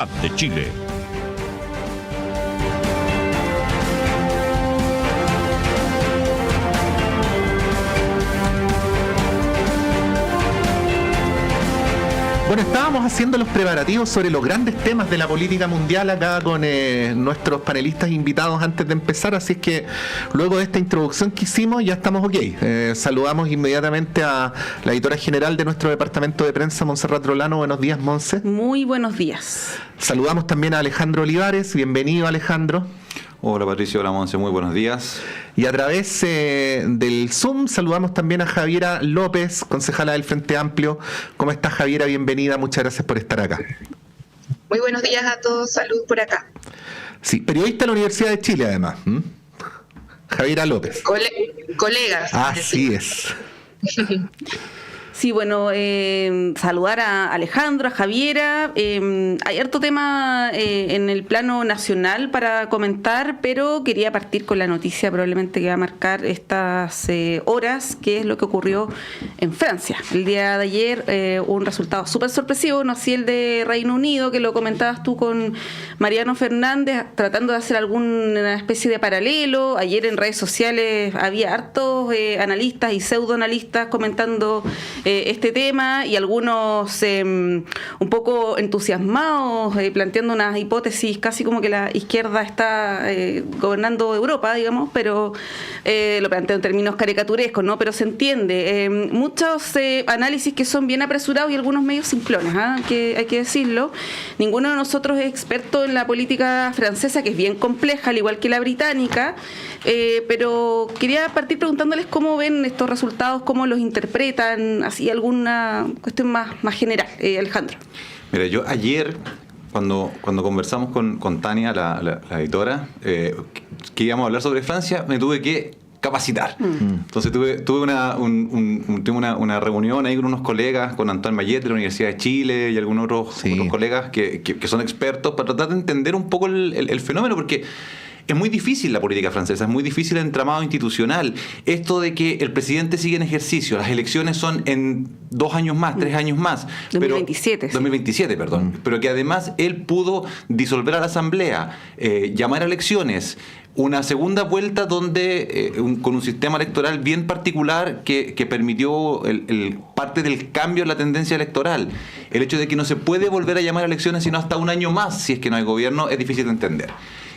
de Chile. Bueno, estábamos haciendo los preparativos sobre los grandes temas de la política mundial acá con nuestros panelistas invitados antes de empezar, así es que luego de esta introducción que hicimos ya estamos ok. Saludamos inmediatamente a la editora general de nuestro departamento de prensa, Montserrat Rolano. Buenos días, Monse. Muy buenos días. Saludamos también a Alejandro Olivares. Bienvenido, Alejandro. Hola Patricio, hola Monse, muy buenos días. Y a través del Zoom saludamos también a Javiera López, concejala del Frente Amplio. ¿Cómo estás, Javiera? Bienvenida, muchas gracias por estar acá. Muy buenos días a todos, salud por acá. Sí, periodista de la Universidad de Chile además. Javiera López. Colegas. Así es. Sí, bueno, saludar a Alejandro, a Javiera. Hay harto tema en el plano nacional para comentar, pero quería partir con la noticia probablemente que va a marcar estas horas, que es lo que ocurrió en Francia. El día de ayer hubo un resultado súper sorpresivo, no así el de Reino Unido, que lo comentabas tú con Mariano Fernández, tratando de hacer alguna especie de paralelo. Ayer en redes sociales había hartos analistas y pseudoanalistas comentando este tema, y algunos un poco entusiasmados, planteando unas hipótesis casi como que la izquierda está gobernando Europa, digamos, pero lo planteo en términos caricaturescos, ¿no? Pero se entiende. Muchos análisis que son bien apresurados y algunos medios simplones, que hay que decirlo. Ninguno de nosotros es experto en la política francesa, que es bien compleja, al igual que la británica, pero quería partir preguntándoles cómo ven estos resultados, cómo los interpretan, así alguna cuestión más general. Alejandro. Mira, yo ayer, cuando conversamos con Tania, la editora, que íbamos a hablar sobre Francia, me tuve que capacitar. Entonces tuve una reunión ahí con unos colegas, con Antoine Mayet de la Universidad de Chile y algunos otros colegas que son expertos, para tratar de entender un poco el fenómeno, porque es muy difícil la política francesa, es muy difícil el entramado institucional. Esto de que el presidente sigue en ejercicio, las elecciones son en 2 años más, 3 años más. 2027. 2027, perdón. Pero que además él pudo disolver a la Asamblea, llamar a elecciones, una segunda vuelta donde con un sistema electoral bien particular que permitió parte del cambio en la tendencia electoral. El hecho de que no se puede volver a llamar a elecciones sino hasta 1 año más si es que no hay gobierno es difícil de entender.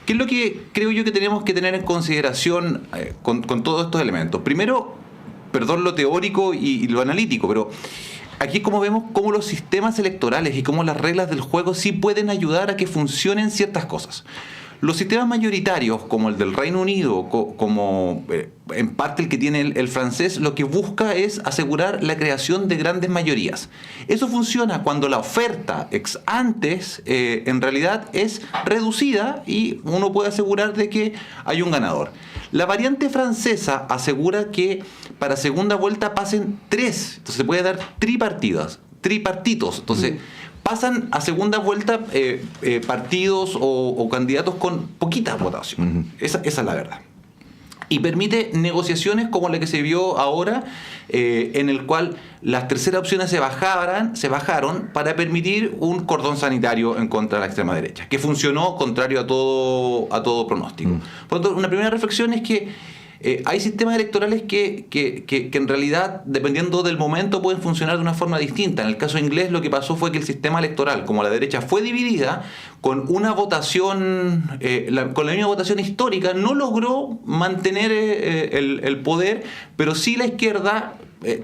¿Qué es lo que creo yo que tenemos que tener en consideración con todos estos elementos? Primero, perdón lo teórico y lo analítico, pero aquí es como vemos cómo los sistemas electorales y cómo las reglas del juego sí pueden ayudar a que funcionen ciertas cosas. Los sistemas mayoritarios, como el del Reino Unido, como en parte el que tiene el francés, lo que busca es asegurar la creación de grandes mayorías. Eso funciona cuando la oferta ex antes en realidad es reducida y uno puede asegurar de que hay un ganador. La variante francesa asegura que para segunda vuelta pasen 3, entonces se puede dar tripartitos. Entonces pasan a segunda vuelta partidos o candidatos con poquita votación. Esa es la verdad. Y permite negociaciones como la que se vio ahora, en el cual las terceras opciones se bajaron para permitir un cordón sanitario en contra de la extrema derecha, que funcionó contrario a todo pronóstico. Por lo tanto, una primera reflexión es que hay sistemas electorales que en realidad, dependiendo del momento, pueden funcionar de una forma distinta. En el caso inglés, lo que pasó fue que el sistema electoral, como la derecha fue dividida, con una votación, con la misma votación histórica, no logró mantener el poder, pero sí la izquierda,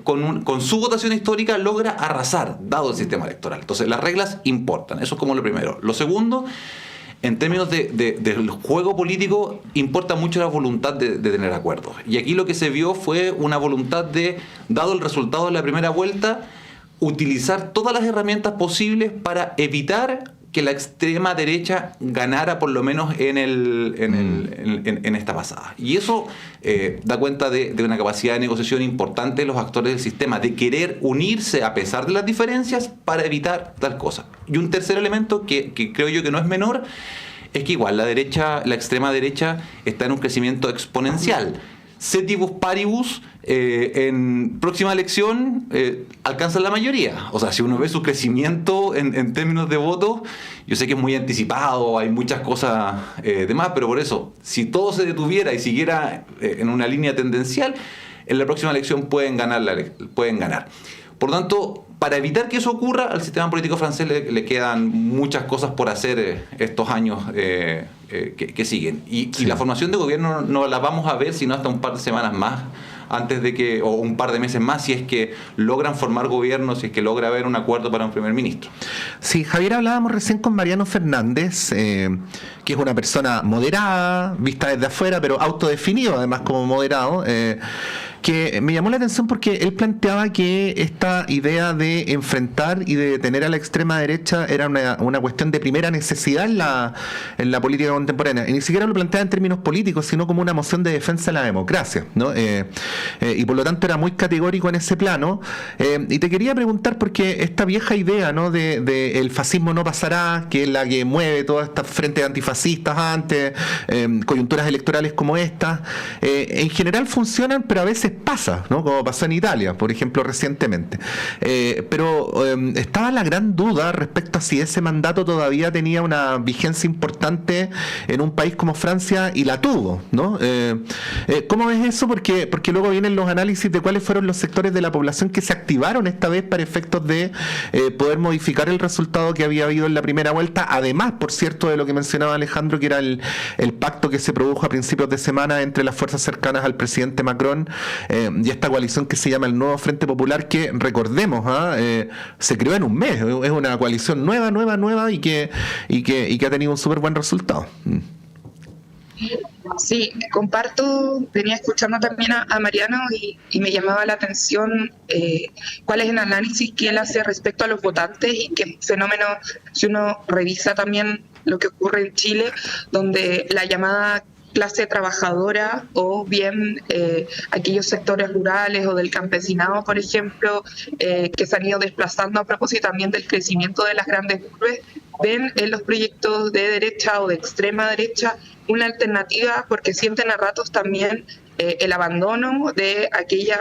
con su votación histórica, logra arrasar, dado el sistema electoral. Entonces, las reglas importan. Eso es como lo primero. Lo segundo, en términos del juego político, importa mucho la voluntad de tener acuerdos. Y aquí lo que se vio fue una voluntad de, dado el resultado de la primera vuelta, utilizar todas las herramientas posibles para evitar que la extrema derecha ganara por lo menos en esta pasada. Y eso da cuenta de una capacidad de negociación importante de los actores del sistema, de querer unirse a pesar de las diferencias para evitar tal cosa. Y un tercer elemento que creo yo que no es menor, es que igual la extrema derecha está en un crecimiento exponencial. ceteris paribus, en próxima elección alcanzan la mayoría. O sea, si uno ve su crecimiento en términos de votos, yo sé que es muy anticipado, hay muchas cosas de más, pero por eso, si todo se detuviera y siguiera en una línea tendencial, en la próxima elección pueden ganar. Por lo tanto, para evitar que eso ocurra, al sistema político francés le quedan muchas cosas por hacer estos años que siguen. Y la formación de gobierno no la vamos a ver sino hasta un par de semanas más, o un par de meses más, si es que logran formar gobierno, si es que logra haber un acuerdo para un primer ministro. Sí, Javier, hablábamos recién con Mariano Fernández, que es una persona moderada, vista desde afuera, pero autodefinido además como moderado, que me llamó la atención porque él planteaba que esta idea de enfrentar y de detener a la extrema derecha era una cuestión de primera necesidad en la política contemporánea. Y ni siquiera lo planteaba en términos políticos, sino como una moción de defensa de la democracia, ¿no? Y por lo tanto era muy categórico en ese plano. Y te quería preguntar, porque esta vieja idea, ¿no?, de el fascismo no pasará, que es la que mueve todas estas frentes antifascistas antes, coyunturas electorales como estas, en general funcionan, pero a veces pasa, ¿no?, como pasó en Italia, por ejemplo, recientemente. Pero estaba la gran duda respecto a si ese mandato todavía tenía una vigencia importante en un país como Francia, y la tuvo, ¿no? ¿Cómo ves eso? Porque luego vienen los análisis de cuáles fueron los sectores de la población que se activaron esta vez para efectos de poder modificar el resultado que había habido en la primera vuelta, además, por cierto, de lo que mencionaba Alejandro, que era el pacto que se produjo a principios de semana entre las fuerzas cercanas al presidente Macron y esta coalición que se llama el Nuevo Frente Popular, que recordemos, se creó en un mes, es una coalición nueva y que ha tenido un súper buen resultado. Sí, comparto, venía escuchando también a Mariano y me llamaba la atención cuál es el análisis que él hace respecto a los votantes y qué fenómeno, si uno revisa también lo que ocurre en Chile, donde la llamada clase trabajadora o bien aquellos sectores rurales o del campesinado, por ejemplo, que se han ido desplazando a propósito también del crecimiento de las grandes urbes, ven en los proyectos de derecha o de extrema derecha una alternativa, porque sienten a ratos también el abandono de aquellas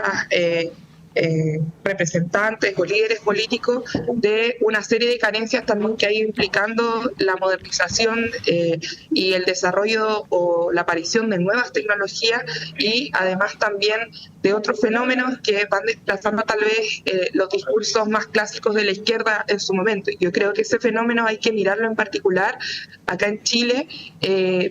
representantes o líderes políticos de una serie de carencias también que ha ido implicando la modernización y el desarrollo o la aparición de nuevas tecnologías, y además también de otros fenómenos que van desplazando tal vez los discursos más clásicos de la izquierda en su momento. Yo creo que ese fenómeno hay que mirarlo en particular acá en Chile,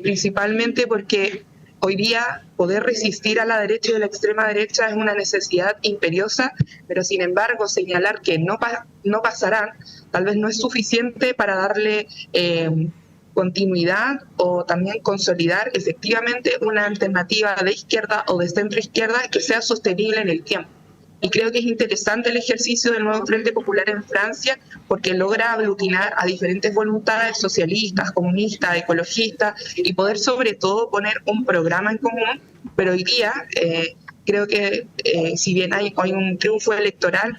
principalmente porque hoy día poder resistir a la derecha y a la extrema derecha es una necesidad imperiosa, pero sin embargo señalar que no pasarán tal vez no es suficiente para darle continuidad o también consolidar efectivamente una alternativa de izquierda o de centro izquierda que sea sostenible en el tiempo. Y creo que es interesante el ejercicio del Nuevo Frente Popular en Francia, porque logra aglutinar a diferentes voluntades socialistas, comunistas, ecologistas, y poder sobre todo poner un programa en común. Pero hoy día creo que si bien hay un triunfo electoral,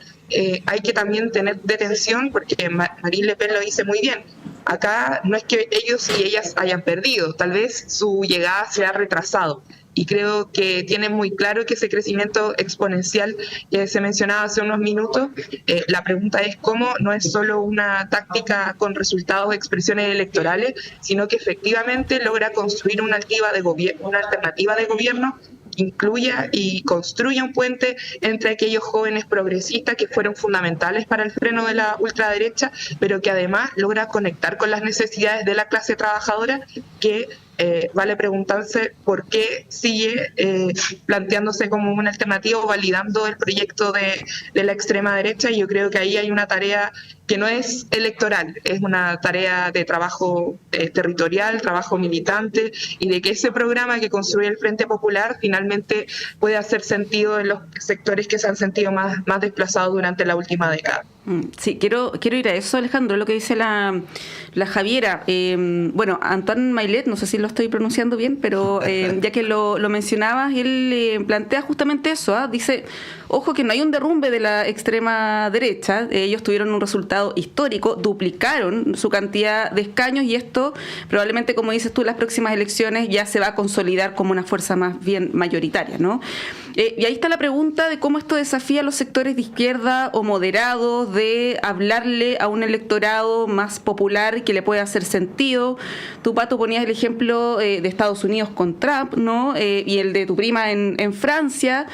hay que también tener detención, porque Marine Le Pen lo dice muy bien. Acá no es que ellos y ellas hayan perdido, tal vez su llegada se ha retrasado. Y creo que tienen muy claro que ese crecimiento exponencial que se mencionaba hace unos minutos, la pregunta es cómo no es solo una táctica con resultados de expresiones electorales, sino que efectivamente logra construir una alternativa de gobierno que incluya y construya un puente entre aquellos jóvenes progresistas que fueron fundamentales para el freno de la ultraderecha, pero que además logra conectar con las necesidades de la clase trabajadora, que vale preguntarse por qué sigue planteándose como una alternativa o validando el proyecto de la extrema derecha. Y yo creo que ahí hay una tarea que no es electoral, es una tarea de trabajo territorial, trabajo militante, y de que ese programa que construye el Frente Popular finalmente puede hacer sentido en los sectores que se han sentido más desplazados durante la última década. Sí, quiero ir a eso, Alejandro, lo que dice la Javiera. Bueno, Antoine Maillet, no sé si lo estoy pronunciando bien, pero ya que lo mencionabas, él plantea justamente eso. Dice, ojo que no hay un derrumbe de la extrema derecha, ellos tuvieron un resultado histórico, duplicaron su cantidad de escaños y esto probablemente, como dices tú, en las próximas elecciones ya se va a consolidar como una fuerza más bien mayoritaria, ¿no? Y ahí está la pregunta de cómo esto desafía a los sectores de izquierda o moderados de hablarle a un electorado más popular que le pueda hacer sentido. Tú, Pato, ponías el ejemplo de Estados Unidos con Trump, ¿no? Y el de tu prima en Francia.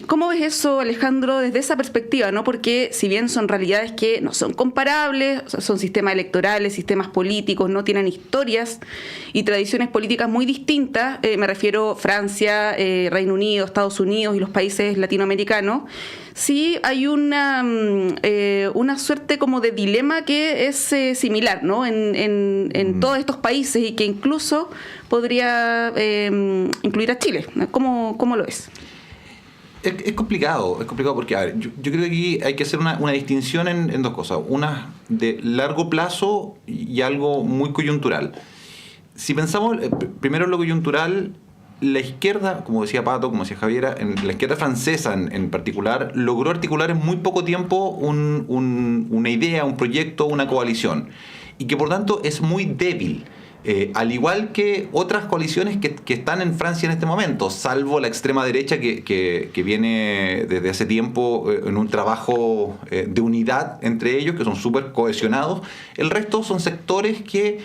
¿Cómo ves eso, Alejandro, desde esa perspectiva, ¿no? Porque si bien son realidades que no son comparables, son sistemas electorales, sistemas políticos, no tienen historias y tradiciones políticas muy distintas, me refiero a Francia, Reino Unido, Estados Unidos y los países latinoamericanos, sí hay una suerte como de dilema que es similar, ¿no? en todos estos países y que incluso podría incluir a Chile. ¿Cómo lo ves? Es complicado porque, a ver, yo creo que aquí hay que hacer una distinción en dos cosas. Una de largo plazo y algo muy coyuntural. Si pensamos primero en lo coyuntural, la izquierda, como decía Pato, como decía Javiera, la izquierda francesa en particular, logró articular en muy poco tiempo una idea, un proyecto, una coalición. Y que por tanto es muy débil. Al igual que otras coaliciones que están en Francia en este momento, salvo la extrema derecha que viene desde hace tiempo en un trabajo de unidad entre ellos, que son súper cohesionados. El resto son sectores que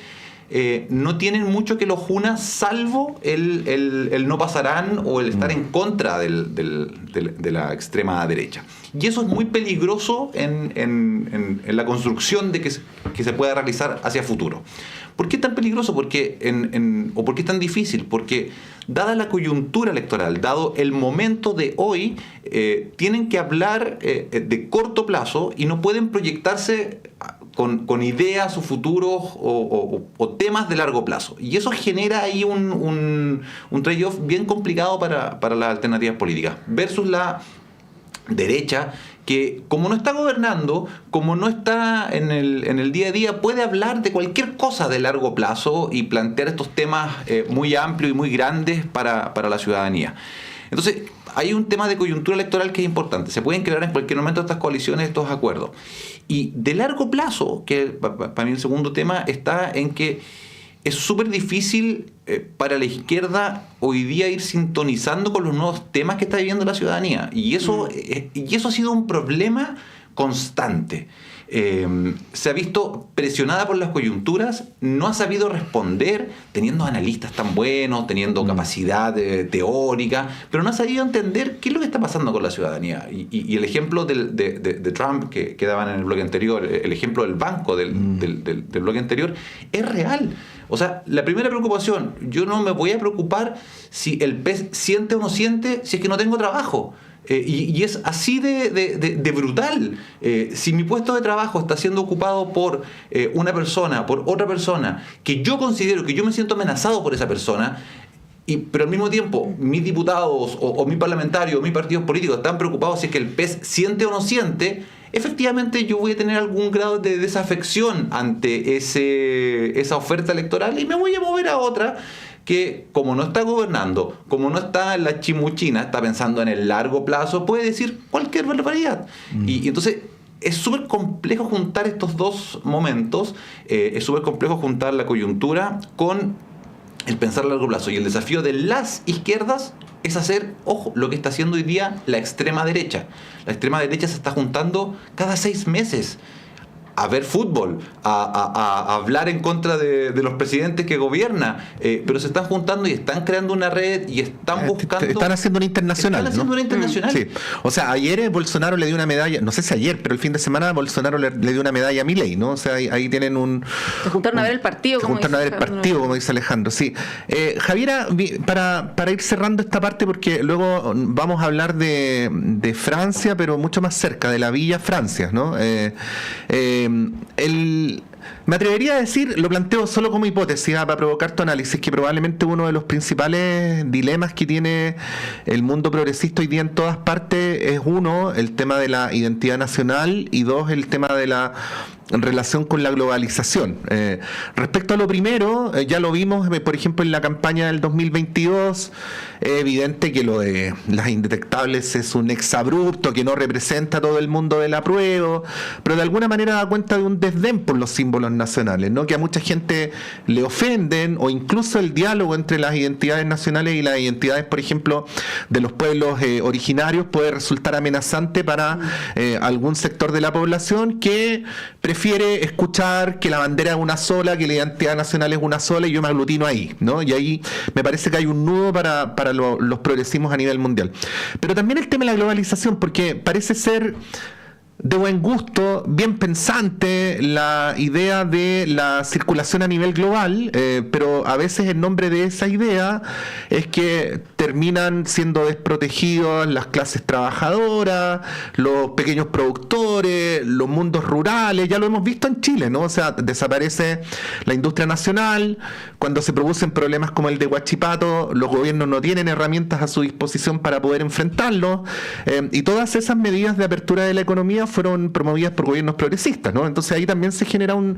no tienen mucho que los una, salvo el no pasarán o el estar en contra de la extrema derecha. Y eso es muy peligroso en la construcción de que se pueda realizar hacia futuro. ¿Por qué es tan peligroso? ¿O por qué es tan difícil? Porque dada la coyuntura electoral, dado el momento de hoy, tienen que hablar de corto plazo y no pueden proyectarse con ideas o futuros o temas de largo plazo. Y eso genera ahí un trade-off bien complicado para las alternativas políticas. Versus la derecha, que como no está gobernando, como no está en el día a día, puede hablar de cualquier cosa de largo plazo y plantear estos temas muy amplios y muy grandes para la ciudadanía. Entonces, hay un tema de coyuntura electoral que es importante. Se pueden crear en cualquier momento estas coaliciones, estos acuerdos. Y de largo plazo, que para mí el segundo tema, está en que es súper difícil para la izquierda hoy día ir sintonizando con los nuevos temas que está viviendo la ciudadanía. Y eso ha sido un problema constante. Se ha visto presionada por las coyunturas, no ha sabido responder, teniendo analistas tan buenos, teniendo capacidad teórica, pero no ha sabido entender qué es lo que está pasando con la ciudadanía. Y el ejemplo de Trump que daban en el bloque anterior, el ejemplo del banco del bloque anterior, es real. O sea, la primera preocupación, yo no me voy a preocupar si el pez siente o no siente si es que no tengo trabajo. Y es así de brutal. Si mi puesto de trabajo está siendo ocupado por una persona, por otra persona, que yo considero que yo me siento amenazado por esa persona, pero al mismo tiempo mis diputados o mi parlamentario o mis partidos políticos están preocupados si es que el pez siente o no siente, efectivamente yo voy a tener algún grado de desafección ante esa oferta electoral y me voy a mover a otra que, como no está gobernando, como no está en la chimuchina, está pensando en el largo plazo, puede decir cualquier barbaridad. Y entonces es súper complejo juntar estos dos momentos, es súper complejo juntar la coyuntura con el pensar a largo plazo. Y el desafío de las izquierdas es hacer, ojo, lo que está haciendo hoy día la extrema derecha. La extrema derecha se está juntando cada 6 meses a ver fútbol, a hablar en contra de los presidentes que gobierna, pero se están juntando y están creando una red y están buscando... Están haciendo una internacional, Están haciendo una internacional. Sí. O sea, ayer Bolsonaro le dio una medalla, no sé si ayer, pero el fin de semana Bolsonaro le dio una medalla a Milei, ¿no? O sea, ahí tienen Se juntaron a ver el partido, como dice Alejandro, sí. Javiera, para ir cerrando esta parte, porque luego vamos a hablar de Francia, pero mucho más cerca, de la Villa Francia, ¿no? Me atrevería a decir, lo planteo solo como hipótesis, para provocar tu análisis, que probablemente uno de los principales dilemas que tiene el mundo progresista hoy día en todas partes es, uno, el tema de la identidad nacional, y dos, el tema de la en relación con la globalización. Respecto a lo primero, ya lo vimos, por ejemplo, en la campaña del 2022, es evidente que lo de las indetectables es un exabrupto que no representa a todo el mundo del apruebo, pero de alguna manera da cuenta de un desdén por los símbolos nacionales, ¿no? Que a mucha gente le ofenden, o incluso el diálogo entre las identidades nacionales y las identidades, por ejemplo, de los pueblos originarios puede resultar amenazante para algún sector de la población que prefiere escuchar que la bandera es una sola, que la identidad nacional es una sola, y yo me aglutino ahí, ¿no? Y ahí me parece que hay un nudo para los progresismos a nivel mundial. Pero también el tema de la globalización, porque parece ser de buen gusto, bien pensante la idea de la circulación a nivel global, pero a veces en nombre de esa idea es que terminan siendo desprotegidos las clases trabajadoras, los pequeños productores, los mundos rurales. Ya lo hemos visto en Chile, ¿no? O sea, desaparece la industria nacional. Cuando se producen problemas como el de Huachipato, los gobiernos no tienen herramientas a su disposición para poder enfrentarlos, y todas esas medidas de apertura de la economía fueron promovidas por gobiernos progresistas, ¿no? Entonces ahí también se genera un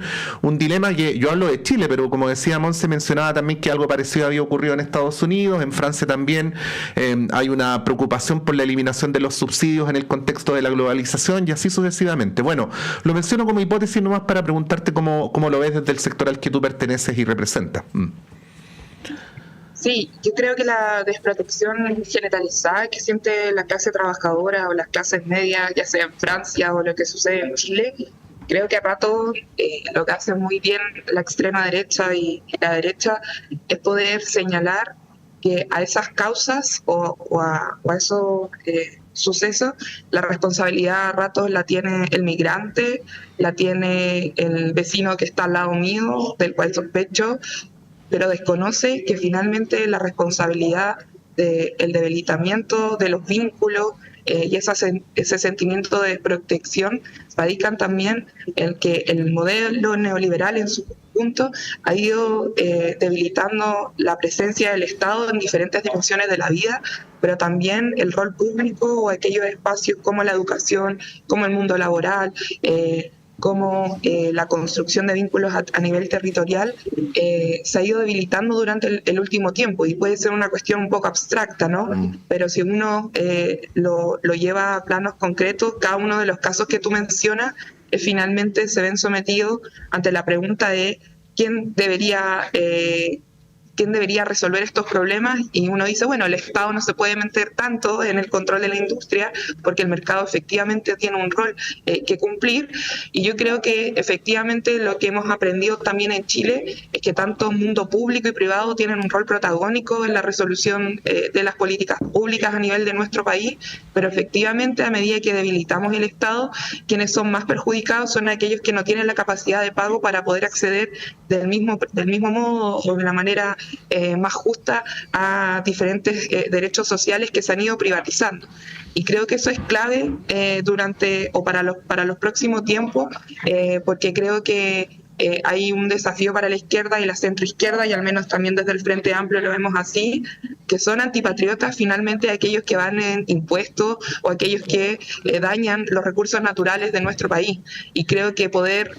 dilema, que yo hablo de Chile, pero como decía Monse, mencionaba también que algo parecido había ocurrido en Estados Unidos, en Francia también. Hay una preocupación por la eliminación de los subsidios en el contexto de la globalización, y así sucesivamente. Bueno, lo menciono como hipótesis nomás para preguntarte cómo lo ves desde el sector al que tú perteneces y representas. Sí, yo creo que la desprotección generalizada que siente la clase trabajadora o las clases medias, ya sea en Francia o lo que sucede en Chile, creo que a rato lo que hace muy bien la extrema derecha y la derecha es poder señalar que a esas causas o a esos sucesos, la responsabilidad a ratos la tiene el migrante, la tiene el vecino que está al lado mío, del cual sospecho, pero desconoce que finalmente la responsabilidad del debilitamiento de los vínculos y ese sentimiento de protección radican también en que el modelo neoliberal en su conjunto ha ido debilitando la presencia del Estado en diferentes dimensiones de la vida, pero también el rol público o aquellos espacios como la educación, como el mundo laboral, como la construcción de vínculos a nivel territorial se ha ido debilitando durante el último tiempo, y puede ser una cuestión un poco abstracta, ¿no? Pero si uno lo lleva a planos concretos, cada uno de los casos que tú mencionas finalmente se ven sometidos ante la pregunta de quién debería resolver estos problemas, y uno dice, bueno, el Estado no se puede meter tanto en el control de la industria porque el mercado efectivamente tiene un rol que cumplir, y yo creo que efectivamente lo que hemos aprendido también en Chile es que tanto mundo público y privado tienen un rol protagónico en la resolución de las políticas públicas a nivel de nuestro país, pero efectivamente a medida que debilitamos el Estado, quienes son más perjudicados son aquellos que no tienen la capacidad de pago para poder acceder del mismo modo o de la manera más justa a diferentes derechos sociales que se han ido privatizando. Y creo que eso es clave para los próximos tiempos, porque creo que hay un desafío para la izquierda y la centroizquierda, y al menos también desde el Frente Amplio lo vemos así, que son antipatriotas finalmente aquellos que van en impuestos o aquellos que dañan los recursos naturales de nuestro país. Y creo que poder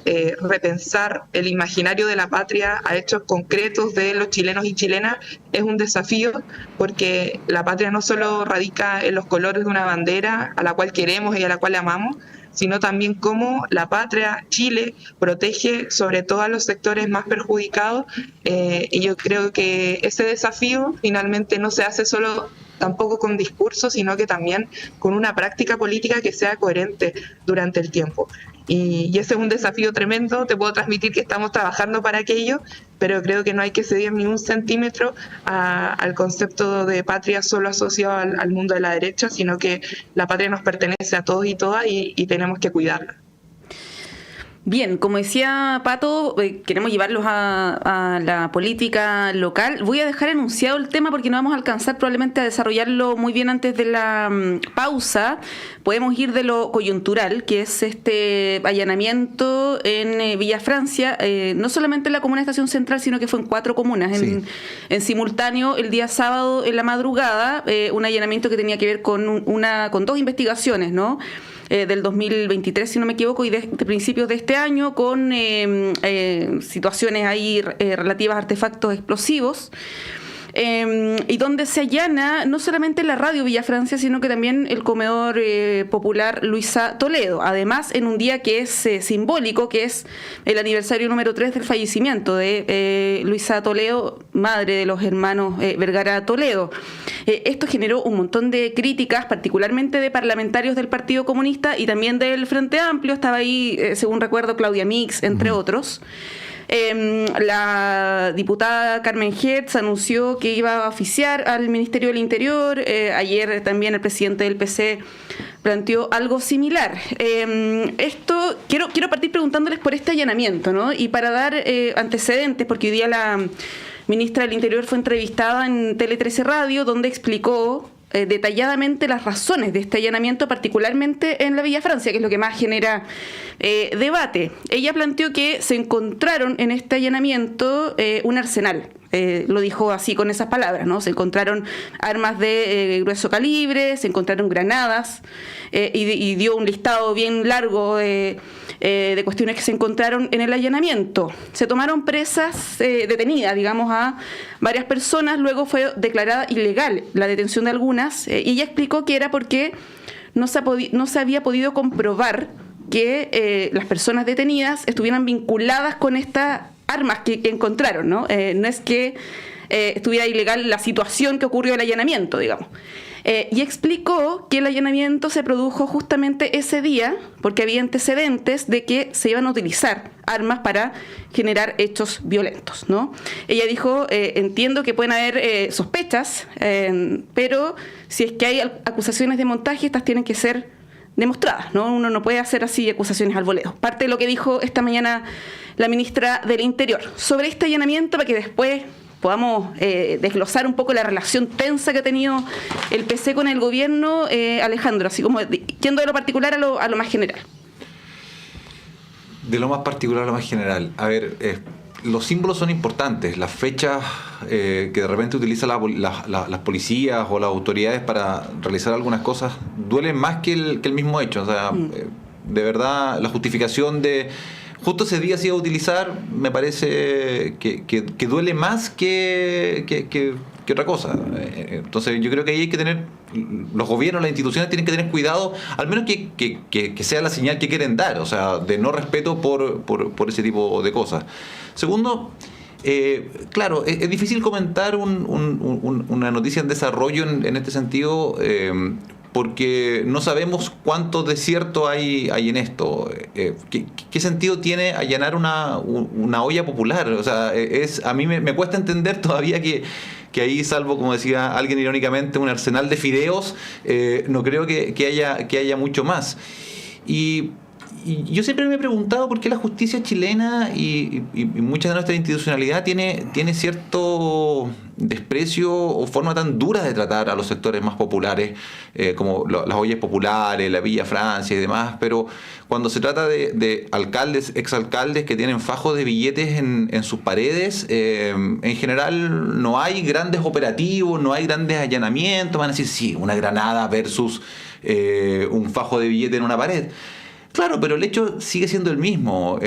repensar el imaginario de la patria a hechos concretos de los chilenos y chilenas es un desafío, porque la patria no solo radica en los colores de una bandera a la cual queremos y a la cual amamos, sino también cómo la patria, Chile, protege sobre todo a los sectores más perjudicados, y yo creo que ese desafío finalmente no se hace solo tampoco con discursos, sino que también con una práctica política que sea coherente durante el tiempo. Y ese es un desafío tremendo, te puedo transmitir que estamos trabajando para aquello, pero creo que no hay que ceder ni un centímetro al concepto de patria solo asociado al mundo de la derecha, sino que la patria nos pertenece a todos y todas, y tenemos que cuidarla. Bien, como decía Pato, queremos llevarlos a la política local. Voy a dejar enunciado el tema porque no vamos a alcanzar probablemente a desarrollarlo muy bien antes de la pausa. Podemos ir de lo coyuntural, que es este allanamiento en Villa Francia, no solamente en la comuna de Estación Central, sino que fue en 4 comunas en simultáneo el día sábado en la madrugada, un allanamiento que tenía que ver con 2 investigaciones, ¿no? Del 2023, si no me equivoco, y de principios de este año, con situaciones ahí relativas a artefactos explosivos. Y donde se allana no solamente la radio Villa Francia, sino que también el comedor popular Luisa Toledo. Además, en un día que es simbólico, que es el aniversario número 3 del fallecimiento de Luisa Toledo, madre de los hermanos Vergara Toledo. Esto generó un montón de críticas, particularmente de parlamentarios del Partido Comunista y también del Frente Amplio. Estaba ahí, según recuerdo, Claudia Mix, entre otros. La diputada Carmen Hertz anunció que iba a oficiar al Ministerio del Interior. Ayer también el presidente del PC planteó algo similar. Esto quiero partir preguntándoles por este allanamiento, ¿no? Y para dar antecedentes, porque hoy día la ministra del Interior fue entrevistada en Tele 13 Radio, donde explicó detalladamente las razones de este allanamiento, particularmente en la Villa Francia, que es lo que más genera debate. Ella planteó que se encontraron en este allanamiento un arsenal. Lo dijo así con esas palabras, ¿no? Se encontraron armas de grueso calibre, se encontraron granadas y dio un listado bien largo de cuestiones que se encontraron en el allanamiento. Se tomaron presas detenidas, digamos, a varias personas. Luego fue declarada ilegal la detención de algunas y ella explicó que era porque no se había podido comprobar que las personas detenidas estuvieran vinculadas con estas armas que encontraron, ¿no? No es que estuviera ilegal la situación que ocurrió el allanamiento, digamos. Y explicó que el allanamiento se produjo justamente ese día porque había antecedentes de que se iban a utilizar armas para generar hechos violentos, ¿no? Ella dijo, entiendo que pueden haber sospechas, pero si es que hay acusaciones de montaje, estas tienen que ser demostradas, ¿no? Uno no puede hacer así acusaciones al voleo. Parte de lo que dijo esta mañana la ministra del Interior sobre este allanamiento, para que después podamos desglosar un poco la relación tensa que ha tenido el PC con el gobierno. Alejandro, así como yendo de lo particular a lo más general. De lo más particular a lo más general. A ver, los símbolos son importantes. Las fechas que de repente utilizan las policías o las autoridades para realizar algunas cosas duelen más que el mismo hecho. O sea, de verdad, la justificación de justo ese día se iba a utilizar me parece que duele más que otra cosa. Entonces yo creo que ahí hay que tener, los gobiernos, las instituciones tienen que tener cuidado, al menos que sea la señal que quieren dar, o sea, de no respeto por ese tipo de cosas. Segundo, claro, es difícil comentar una noticia en desarrollo en este sentido, porque no sabemos cuánto desierto hay en esto. ¿Qué sentido tiene allanar una olla popular? O sea, a mí me cuesta entender todavía que ahí, salvo, como decía alguien irónicamente, un arsenal de fideos, no creo que haya mucho más. Y yo siempre me he preguntado por qué la justicia chilena y mucha de nuestra institucionalidad tiene cierto desprecio o forma tan dura de tratar a los sectores más populares, como las ollas populares, la Villa Francia y demás, pero cuando se trata de alcaldes, exalcaldes que tienen fajos de billetes en sus paredes, en general no hay grandes operativos, no hay grandes allanamientos. Van a decir, sí, una granada versus un fajo de billete en una pared. Claro, pero el hecho sigue siendo el mismo,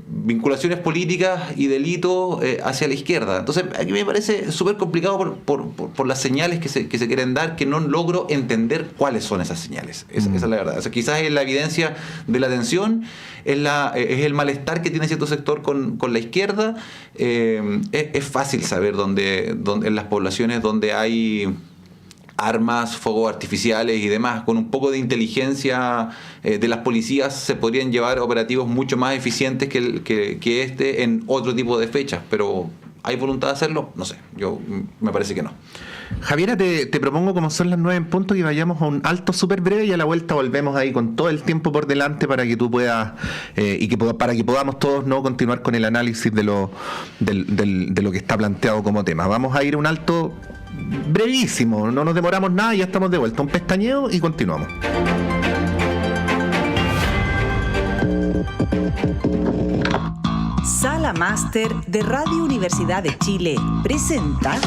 vinculaciones políticas y delitos hacia la izquierda. Entonces, aquí me parece súper complicado por las señales que se quieren dar, que no logro entender cuáles son esas señales. Esa es la verdad. O sea, quizás es la evidencia de la tensión, es el malestar que tiene cierto sector con la izquierda. Es fácil saber dónde en las poblaciones donde hay armas, fuegos artificiales y demás, con un poco de inteligencia de las policías se podrían llevar operativos mucho más eficientes que este en otro tipo de fechas, pero ¿Hay voluntad de hacerlo? No sé, me parece que no. Javiera, te propongo, como son las 9 en punto, que vayamos a un alto súper breve y a la vuelta volvemos ahí con todo el tiempo por delante para que tú puedas para que podamos todos no continuar con el análisis de lo que está planteado como tema. Vamos a ir a un alto brevísimo, no nos demoramos nada y ya estamos de vuelta. Un pestañeo y continuamos. Sala Máster de Radio Universidad de Chile presenta...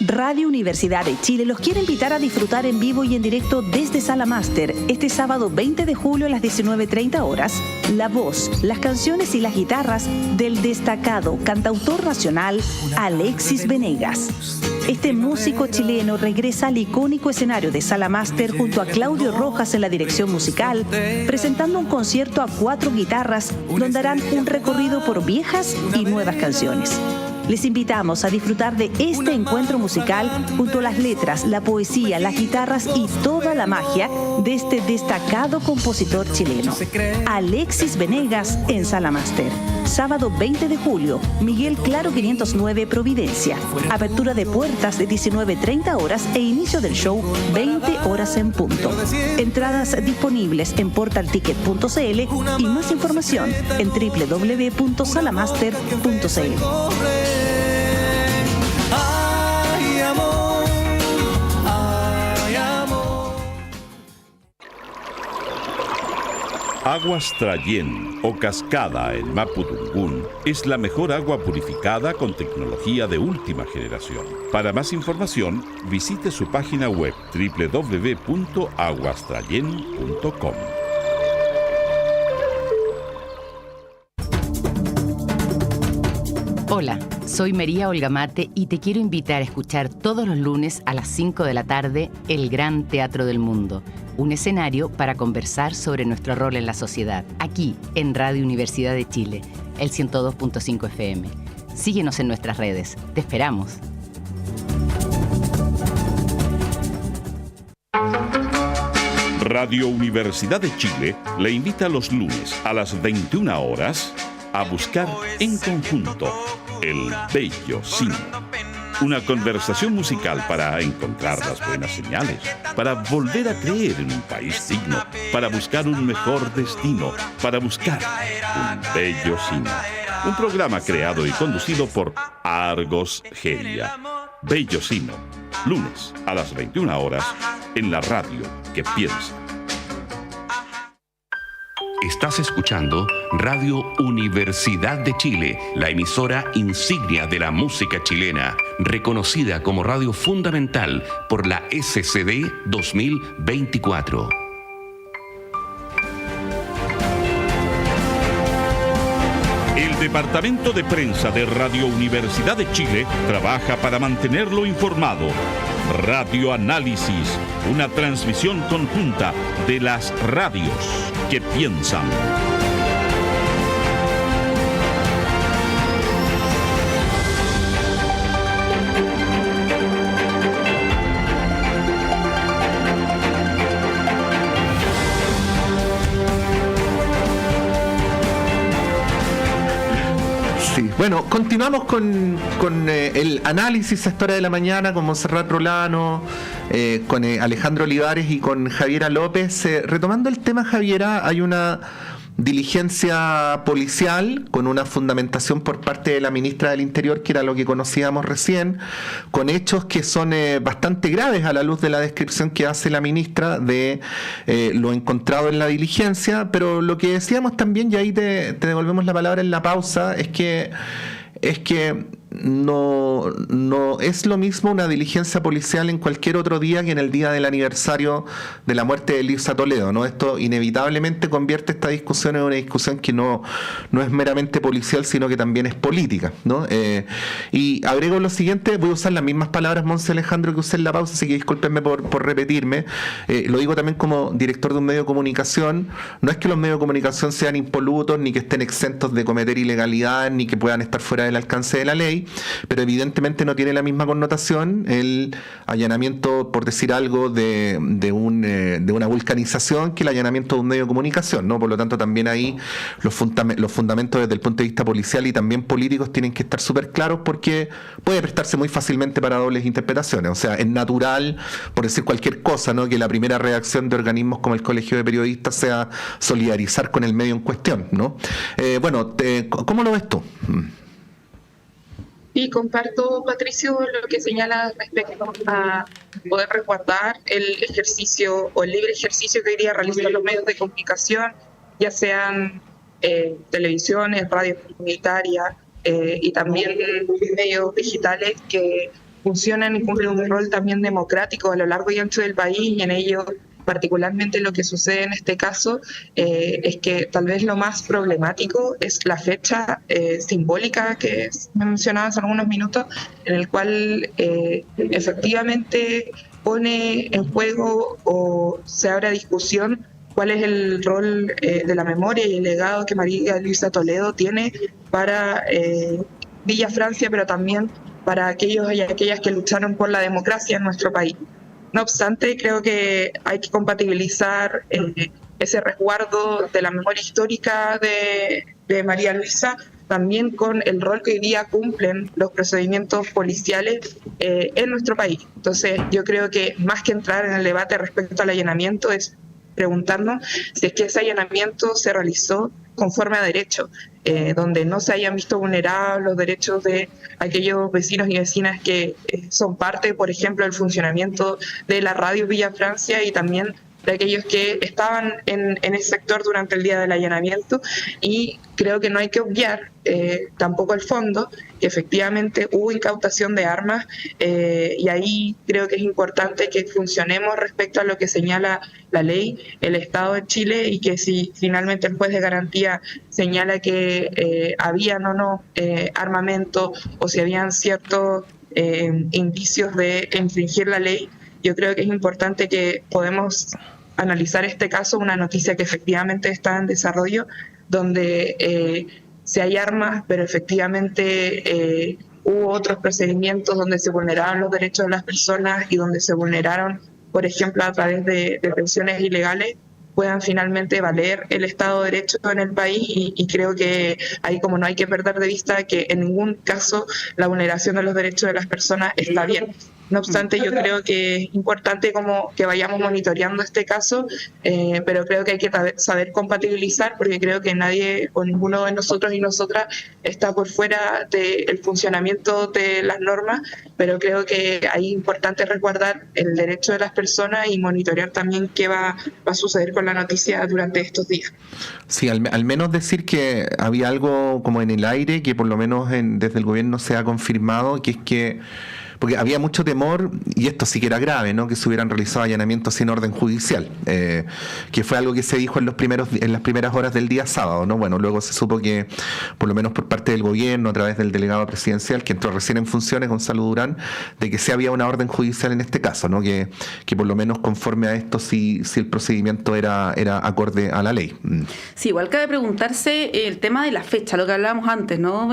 Radio Universidad de Chile los quiere invitar a disfrutar en vivo y en directo desde Sala Máster este sábado 20 de julio a las 19:30 horas la voz, las canciones y las guitarras del destacado cantautor nacional Alexis Venegas. Este músico chileno regresa al icónico escenario de Sala Máster junto a Claudio Rojas en la dirección musical, presentando un concierto a 4 guitarras donde harán un recorrido por viejas y nuevas canciones. Les invitamos a disfrutar de este encuentro musical junto a las letras, la poesía, las guitarras y toda la magia de este destacado compositor chileno, Alexis Venegas, en Sala Máster. Sábado 20 de julio, Miguel Claro 509, Providencia. Apertura de puertas de 19:30 horas e inicio del show 20 horas en punto. Entradas disponibles en portalticket.cl y más información en www.salamaster.cl. Aguas Trayén o Cascada en Mapudungún es la mejor agua purificada con tecnología de última generación. Para más información, visite su página web www.aguastrayen.com. Hola, soy María Olga Mate y te quiero invitar a escuchar todos los lunes a las 5 de la tarde El Gran Teatro del Mundo, un escenario para conversar sobre nuestro rol en la sociedad, aquí en Radio Universidad de Chile, el 102.5 FM. Síguenos en nuestras redes, te esperamos. Radio Universidad de Chile le invita los lunes a las 21 horas a buscar en conjunto El Bello Cine. Una conversación musical para encontrar las buenas señales, para volver a creer en un país digno, para buscar un mejor destino, para buscar un bello cine. Un programa creado y conducido por Argos Geria. Bello Cine, lunes a las 21 horas en la radio que piensa. Estás escuchando Radio Universidad de Chile, la emisora insignia de la música chilena, reconocida como radio fundamental por la SCD 2024. El Departamento de Prensa de Radio Universidad de Chile trabaja para mantenerlo informado. Radio Análisis, una transmisión conjunta de las radios que piensan. Sí. Bueno, continuamos con el análisis a esta hora de la mañana con Montserrat Rolano, con Alejandro Olivares y con Javiera López. Retomando el tema, Javiera, hay una diligencia policial con una fundamentación por parte de la ministra del Interior, que era lo que conocíamos recién, con hechos que son bastante graves a la luz de la descripción que hace la ministra de lo encontrado en la diligencia. Pero lo que decíamos también, y ahí te devolvemos la palabra en la pausa, es que no es lo mismo una diligencia policial en cualquier otro día que en el día del aniversario de la muerte de Elisa Toledo, ¿no? Esto inevitablemente convierte esta discusión en una discusión que no es meramente policial, sino que también es política, ¿no? Y agrego lo siguiente, voy a usar las mismas palabras, Monse Alejandro, que usé en la pausa, así que discúlpenme por repetirme. Lo digo también como director de un medio de comunicación. No es que los medios de comunicación sean impolutos, ni que estén exentos de cometer ilegalidad, ni que puedan estar fuera del alcance de la ley, pero evidentemente no tiene la misma connotación el allanamiento, por decir algo, de una vulcanización que el allanamiento de un medio de comunicación, ¿no? Por lo tanto, también ahí los fundamentos desde el punto de vista policial y también políticos tienen que estar súper claros, porque puede prestarse muy fácilmente para dobles interpretaciones. O sea, es natural, por decir cualquier cosa, ¿no?, que la primera reacción de organismos como el Colegio de Periodistas sea solidarizar con el medio en cuestión, ¿no? ¿Cómo lo ves tú? Y comparto, Patricio, lo que señala respecto a poder resguardar el ejercicio o el libre ejercicio que hoy día realizan los medios de comunicación, ya sean televisiones, radios comunitarias y también medios digitales que funcionan y cumplen un rol también democrático a lo largo y ancho del país, y en ello particularmente lo que sucede en este caso es que tal vez lo más problemático es la fecha simbólica que mencionaba hace algunos minutos, en el cual efectivamente pone en juego o se abre a discusión cuál es el rol de la memoria y el legado que María Luisa Toledo tiene para Villa Francia, pero también para aquellos y aquellas que lucharon por la democracia en nuestro país. No obstante, creo que hay que compatibilizar ese resguardo de la memoria histórica de María Luisa también con el rol que hoy día cumplen los procedimientos policiales en nuestro país. Entonces, yo creo que más que entrar en el debate respecto al allanamiento es preguntarnos si es que ese allanamiento se realizó conforme a derecho, donde no se hayan visto vulnerados los derechos de aquellos vecinos y vecinas que son parte, por ejemplo, del funcionamiento de la radio Villa Francia, y también de aquellos que estaban en ese sector durante el día del allanamiento. Y creo que no hay que obviar tampoco el fondo, que efectivamente hubo incautación de armas, y ahí creo que es importante que funcionemos respecto a lo que señala la ley, el Estado de Chile, y que si finalmente el juez de garantía señala que habían o no armamento, o si habían ciertos indicios de infringir la ley, yo creo que es importante que podemos analizar este caso, una noticia que efectivamente está en desarrollo, donde si hay armas, pero efectivamente hubo otros procedimientos donde se vulneraron los derechos de las personas y donde se vulneraron, por ejemplo, a través de detenciones ilegales, puedan finalmente valer el Estado de Derecho en el país, y creo que ahí, como no hay que perder de vista que en ningún caso la vulneración de los derechos de las personas está bien. No obstante, yo creo que es importante como que vayamos monitoreando este caso, pero creo que hay que saber compatibilizar, porque creo que nadie o ninguno de nosotros y nosotras está por fuera del funcionamiento de las normas, pero creo que ahí es importante resguardar el derecho de las personas y monitorear también qué va a suceder con la noticia durante estos días. Sí, al menos decir que había algo como en el aire que por lo menos desde el gobierno se ha confirmado, que es que, porque había mucho temor, y esto sí que era grave, ¿no?, que se hubieran realizado allanamientos sin orden judicial, que fue algo que se dijo en las primeras horas del día sábado, ¿no? Bueno, luego se supo que, por lo menos por parte del gobierno, a través del delegado presidencial, que entró recién en funciones, Gonzalo Durán, de que sí había una orden judicial en este caso, ¿no?, que por lo menos conforme a esto sí el procedimiento era acorde a la ley. Sí, igual cabe preguntarse el tema de la fecha, lo que hablábamos antes, ¿no?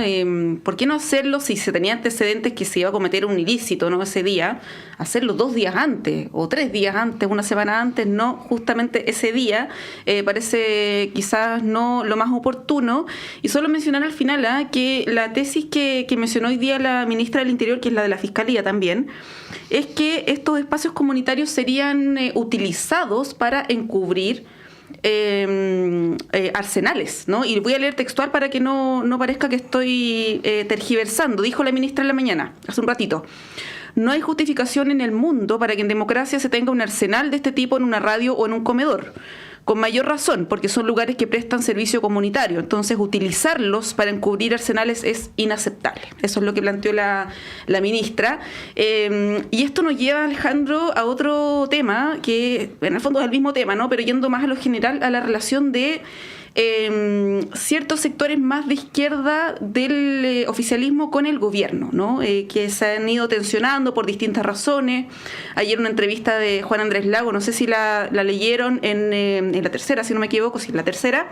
¿Por qué no hacerlo si se tenía antecedentes que se iba a cometer un ilícito, ¿no?, ese día? Hacerlo 2 días antes o 3 días antes, una semana antes, no justamente ese día, parece quizás no lo más oportuno. Y solo mencionar al final que la tesis que mencionó hoy día la ministra del Interior, que es la de la Fiscalía también, es que estos espacios comunitarios serían utilizados para encubrir arsenales, ¿no? Y voy a leer textual para que no parezca que estoy tergiversando. Dijo la ministra en la mañana, hace un ratito: no hay justificación en el mundo para que en democracia se tenga un arsenal de este tipo en una radio o en un comedor. Con mayor razón, porque son lugares que prestan servicio comunitario. Entonces, utilizarlos para encubrir arsenales es inaceptable. Eso es lo que planteó la ministra. Y esto nos lleva, Alejandro, a otro tema, que en el fondo es el mismo tema, ¿no?, pero yendo más a lo general, a la relación de ciertos sectores más de izquierda del oficialismo con el gobierno, ¿no? Que se han ido tensionando por distintas razones. Ayer una entrevista de Juan Andrés Lago, no sé si la leyeron en La Tercera, si no me equivoco, sí, La Tercera,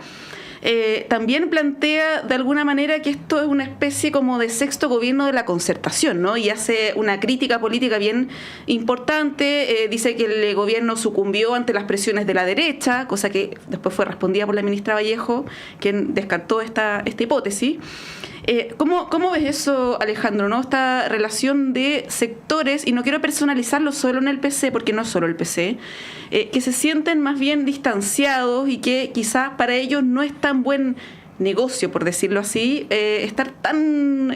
también plantea de alguna manera que esto es una especie como de sexto gobierno de la concertación, ¿no? Y hace una crítica política bien importante, dice que el gobierno sucumbió ante las presiones de la derecha, cosa que después fue respondida por la ministra Vallejo, quien descartó esta hipótesis. ¿Cómo ves eso, Alejandro, ¿no? Esta relación de sectores, y no quiero personalizarlo solo en el PC, porque no es solo el PC, que se sienten más bien distanciados y que quizás para ellos no es tan buen negocio, por decirlo así, estar tan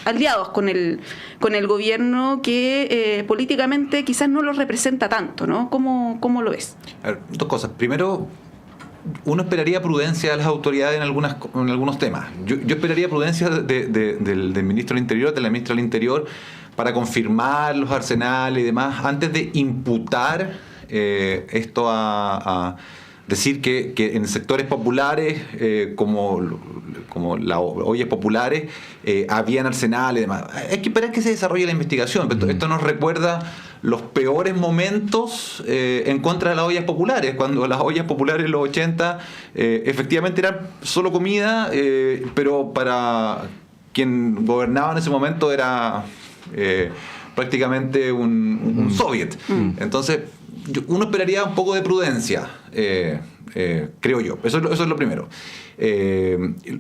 aliados con el gobierno que políticamente quizás no los representa tanto, ¿no? ¿Cómo lo ves? A ver, dos cosas. Primero, uno esperaría prudencia de las autoridades en algunos temas. Yo esperaría prudencia del ministro del Interior, de la ministra del Interior, para confirmar los arsenales y demás, antes de imputar esto a decir que en sectores populares, como las ollas populares, habían arsenales y demás. Hay que esperar que se desarrolle la investigación. Esto nos recuerda los peores momentos en contra de las ollas populares, cuando las ollas populares en los 80 efectivamente eran solo comida, pero para quien gobernaba en ese momento era prácticamente un soviet. Entonces, uno esperaría un poco de prudencia, creo yo. Eso es lo primero.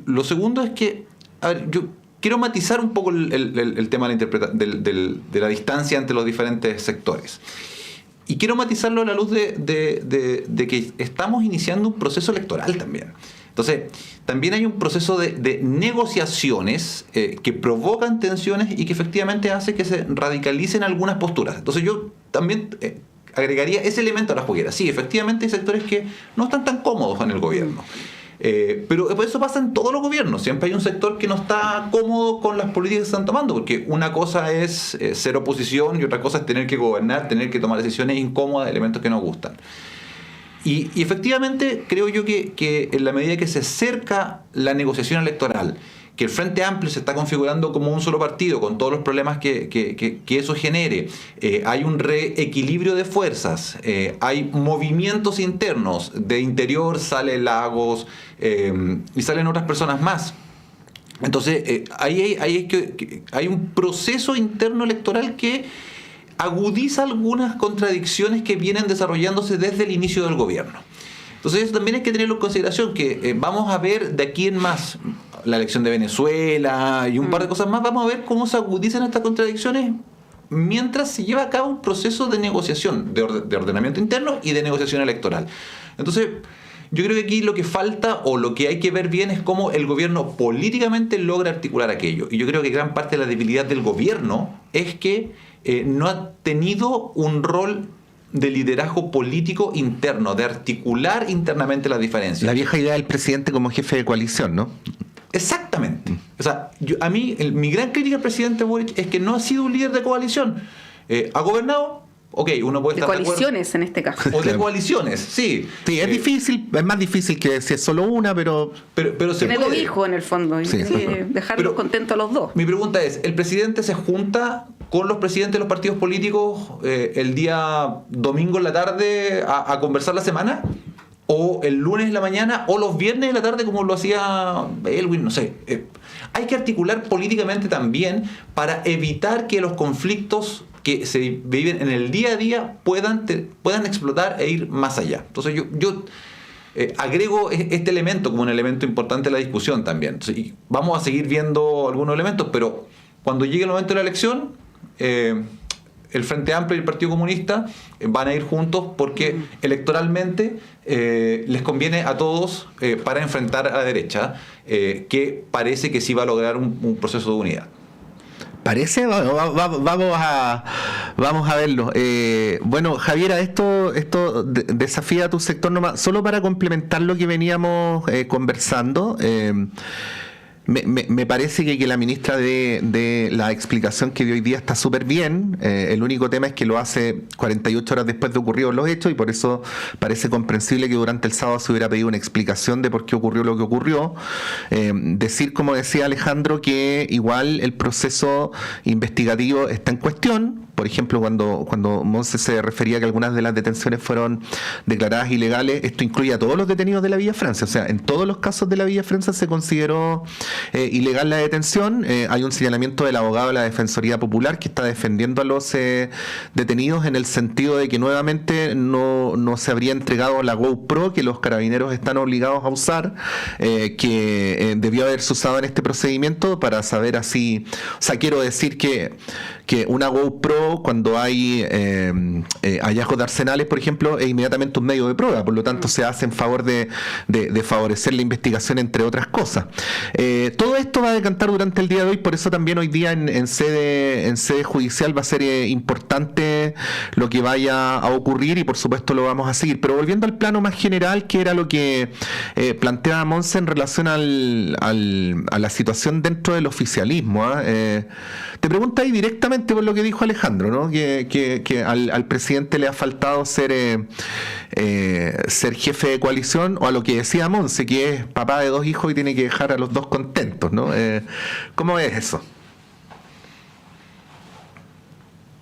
Lo segundo es que, a ver, yo quiero matizar un poco el tema de la distancia entre los diferentes sectores. Y quiero matizarlo a la luz de que estamos iniciando un proceso electoral también. Entonces, también hay un proceso de negociaciones que provocan tensiones y que efectivamente hace que se radicalicen algunas posturas. Entonces, yo también agregaría ese elemento a la juguera. Sí, efectivamente hay sectores que no están tan cómodos en el gobierno. Pero eso pasa en todos los gobiernos. Siempre hay un sector que no está cómodo con las políticas que se están tomando, porque una cosa es ser oposición y otra cosa es tener que gobernar, tener que tomar decisiones incómodas, elementos que nos gustan. Y efectivamente creo yo que en la medida que se acerca la negociación electoral, que el Frente Amplio se está configurando como un solo partido, con todos los problemas que eso genere, hay un reequilibrio de fuerzas, hay movimientos internos, de Interior sale Lagos y salen otras personas más. Entonces, ahí hay un proceso interno electoral que agudiza algunas contradicciones que vienen desarrollándose desde el inicio del gobierno. Entonces, eso también hay que tenerlo en consideración, que vamos a ver de aquí en más la elección de Venezuela y un par de cosas más. Vamos a ver cómo se agudizan estas contradicciones mientras se lleva a cabo un proceso de negociación, de ordenamiento interno y de negociación electoral. Entonces, yo creo que aquí lo que falta o lo que hay que ver bien es cómo el gobierno políticamente logra articular aquello. Y yo creo que gran parte de la debilidad del gobierno es que no ha tenido un rol de liderazgo político interno, de articular internamente las diferencias. La vieja idea del presidente como jefe de coalición, ¿no? Exactamente. O sea, a mí, mi gran crítica al presidente Boric es que no ha sido un líder de coalición. Ha gobernado, ok, uno puede estar de coaliciones en este caso. O de coaliciones, sí. Sí, es difícil, es más difícil que si es solo una, pero se tiene puede. cobijo en el fondo, y sí, dejarlos contentos a los dos. Mi pregunta es, ¿el presidente se junta con los presidentes de los partidos políticos el día domingo en la tarde a conversar la semana? ¿O el lunes en la mañana? ¿O los viernes en la tarde como lo hacía Elwin? No sé. Hay que articular políticamente también para evitar que los conflictos que se viven en el día a día puedan explotar e ir más allá. Entonces yo agrego este elemento como un elemento importante de la discusión también. Entonces, y vamos a seguir viendo algunos elementos, pero cuando llegue el momento de la elección, el Frente Amplio y el Partido Comunista van a ir juntos porque electoralmente les conviene a todos para enfrentar a la derecha, que parece que sí va a lograr un proceso de unidad. Parece, vamos a verlo. Bueno, Javiera, esto desafía a tu sector nomás. Solo para complementar lo que veníamos conversando, me parece que la ministra de la explicación que dio hoy día está súper bien. El único tema es que lo hace 48 horas después de ocurridos los hechos, y por eso parece comprensible que durante el sábado se hubiera pedido una explicación de por qué ocurrió lo que ocurrió. Decir, como decía Alejandro, que igual el proceso investigativo está en cuestión, por ejemplo, cuando Monse se refería a que algunas de las detenciones fueron declaradas ilegales, esto incluye a todos los detenidos de la Villa Francia. O sea, en todos los casos de la Villa Francia se consideró ilegal la detención. Hay un señalamiento del abogado de la Defensoría Popular que está defendiendo a los detenidos en el sentido de que nuevamente no se habría entregado la GoPro que los carabineros están obligados a usar, que debió haberse usado en este procedimiento para saber así. O sea, quiero decir que una GoPro, cuando hay hallazgos de arsenales, por ejemplo, es inmediatamente un medio de prueba, por lo tanto se hace en favor de favorecer la investigación, entre otras cosas. Todo esto va a decantar durante el día de hoy, por eso también hoy día en sede judicial va a ser importante lo que vaya a ocurrir, y por supuesto lo vamos a seguir. Pero volviendo al plano más general, que era lo que planteaba Monse en relación a la situación dentro del oficialismo, te pregunto ahí directamente por lo que dijo Alejandro, ¿no? Que al presidente le ha faltado ser jefe de coalición, o a lo que decía Monse, que es papá de 2 hijos y tiene que dejar a los 2 contentos, ¿no? ¿Cómo es eso?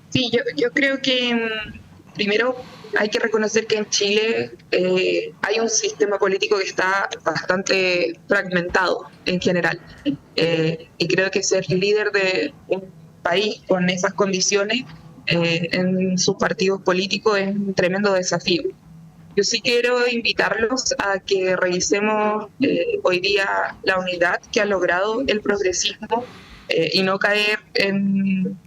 Sí, yo creo que primero hay que reconocer que en Chile hay un sistema político que está bastante fragmentado en general, y creo que ser líder de un país con esas condiciones en sus partidos políticos es un tremendo desafío. Yo sí quiero invitarlos a que revisemos hoy día la unidad que ha logrado el progresismo, y no caer en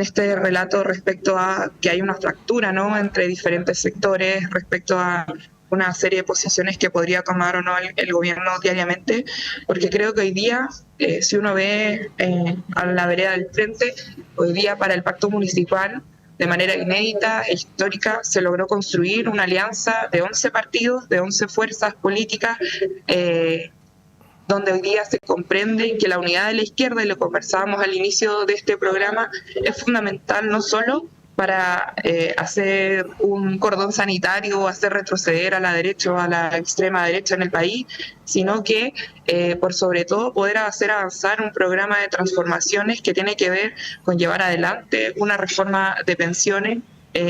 este relato respecto a que hay una fractura, ¿no?, entre diferentes sectores respecto a una serie de posiciones que podría tomar o no el gobierno diariamente, porque creo que hoy día, si uno ve a la vereda del frente, hoy día para el pacto municipal, de manera inédita e histórica, se logró construir una alianza de 11 partidos, de 11 fuerzas políticas, donde hoy día se comprende que la unidad de la izquierda, y lo conversábamos al inicio de este programa, es fundamental no solo para hacer un cordón sanitario o hacer retroceder a la derecha o a la extrema derecha en el país, sino que por sobre todo poder hacer avanzar un programa de transformaciones que tiene que ver con llevar adelante una reforma de pensiones,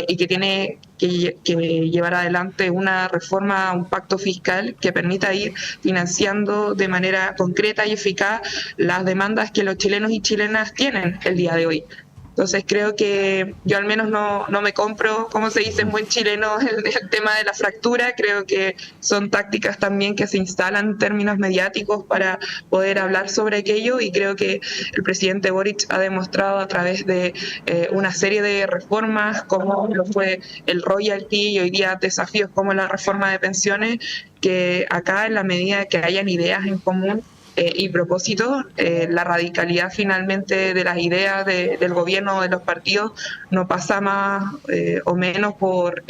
y que tiene que llevar adelante una reforma, un pacto fiscal que permita ir financiando de manera concreta y eficaz las demandas que los chilenos y chilenas tienen el día de hoy. Entonces creo que yo al menos no me compro, como se dice en buen chileno, el tema de la fractura. Creo que son tácticas también que se instalan en términos mediáticos para poder hablar sobre aquello, y creo que el presidente Boric ha demostrado a través de una serie de reformas, como lo fue el royalty y hoy día desafíos como la reforma de pensiones, que acá, en la medida que hayan ideas en común y propósitos, la radicalidad finalmente de las ideas del gobierno o de los partidos no pasa más o menos por